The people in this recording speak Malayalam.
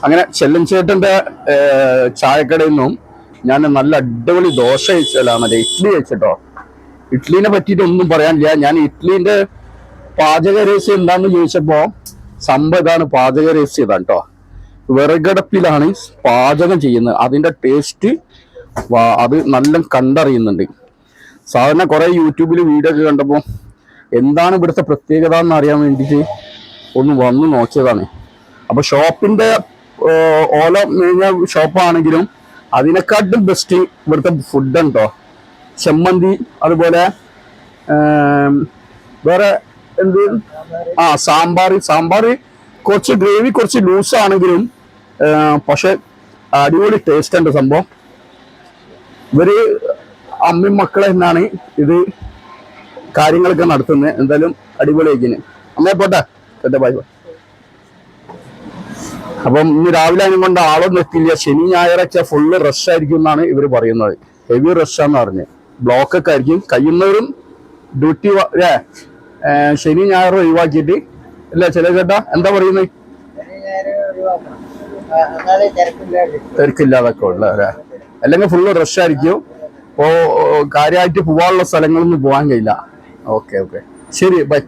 അങ്ങനെ ചെല്ലൻചേട്ടൻ്റെ ചായക്കടയിൽ നിന്നും ഞാൻ നല്ല അടിപൊളി ദോശ കഴിച്ചല്ല മറ്റേ ഇഡ്ഡലി കഴിച്ചിട്ടോ. ഇഡ്ഡലിനെ പറ്റിയിട്ട് ഒന്നും പറയാനില്ല. ഞാൻ ഇഡ്ഡലിന്റെ പാചക രഹസ്യം എന്താന്ന് ചോദിച്ചപ്പോ സംഭവം ഇതാണ്. പാചക രഹസ്യം ഇതാണ് കേട്ടോ. വിറകടപ്പിലാണ് പാചകം ചെയ്യുന്നത്. അതിന്റെ ടേസ്റ്റ് അത് നല്ല കണ്ടറിയുന്നുണ്ട്. സാധാരണ കുറെ യൂട്യൂബിൽ വീഡിയോ ഒക്കെ കണ്ടപ്പോൾ എന്താണ് ഇവിടുത്തെ പ്രത്യേകത എന്ന് അറിയാൻ വേണ്ടിയിട്ട് ഒന്ന് വന്ന് നോക്കിയതാണ്. അപ്പൊ ഷോപ്പിന്റെ ഓല മേഞ്ഞ ഷോപ്പാണെങ്കിലും അതിനെക്കാട്ടും ബെസ്റ്റ് ഇവിടുത്തെ ഫുഡ് ഉണ്ടോ. ചെമ്മന്തി, അതുപോലെ വേറെ എന്ത് സാമ്പാർ കുറച്ച് ഗ്രേവി കുറച്ച് ലൂസ് ആണെങ്കിലും പക്ഷെ അടിപൊളി ടേസ്റ്റ് ഉണ്ട് സംഭവം. ഇവര് അമ്മയും മക്കളെ എന്നാണ് ഇത് കാര്യങ്ങളൊക്കെ നടത്തുന്നത്. എന്തായാലും അടിപൊളിയാക്കിന്. അമ്മയെ പോട്ടെ ബൈ ബൈ. അപ്പം ഇന്ന് രാവിലെ അതിനും കൊണ്ട് ആളൊന്നും എത്തില്ല. ശനി ഞായറൊക്കെ ഫുള്ള് റഷ് ആയിരിക്കും എന്നാണ് ഇവർ പറയുന്നത്. ഹെവി റഷാന്ന് പറഞ്ഞ് ബ്ലോക്കൊക്കെ ആയിരിക്കും. കഴിയുന്നവരും ഡ്യൂട്ടി ശനി ഞായർ ഒഴിവാക്കിയിട്ട് അല്ലേ ചില ചേട്ടാ എന്താ പറയുന്നത്, തിരക്കില്ലാതൊക്കെ ഉള്ള അല്ലേ. അല്ലെങ്കിൽ ഫുള്ള് റഷ് ആയിരിക്കും. അപ്പോ കാര്യമായിട്ട് പോവാനുള്ള സ്ഥലങ്ങളൊന്നും പോകാൻ കഴിയില്ല. ഓക്കെ ശരി ബൈ.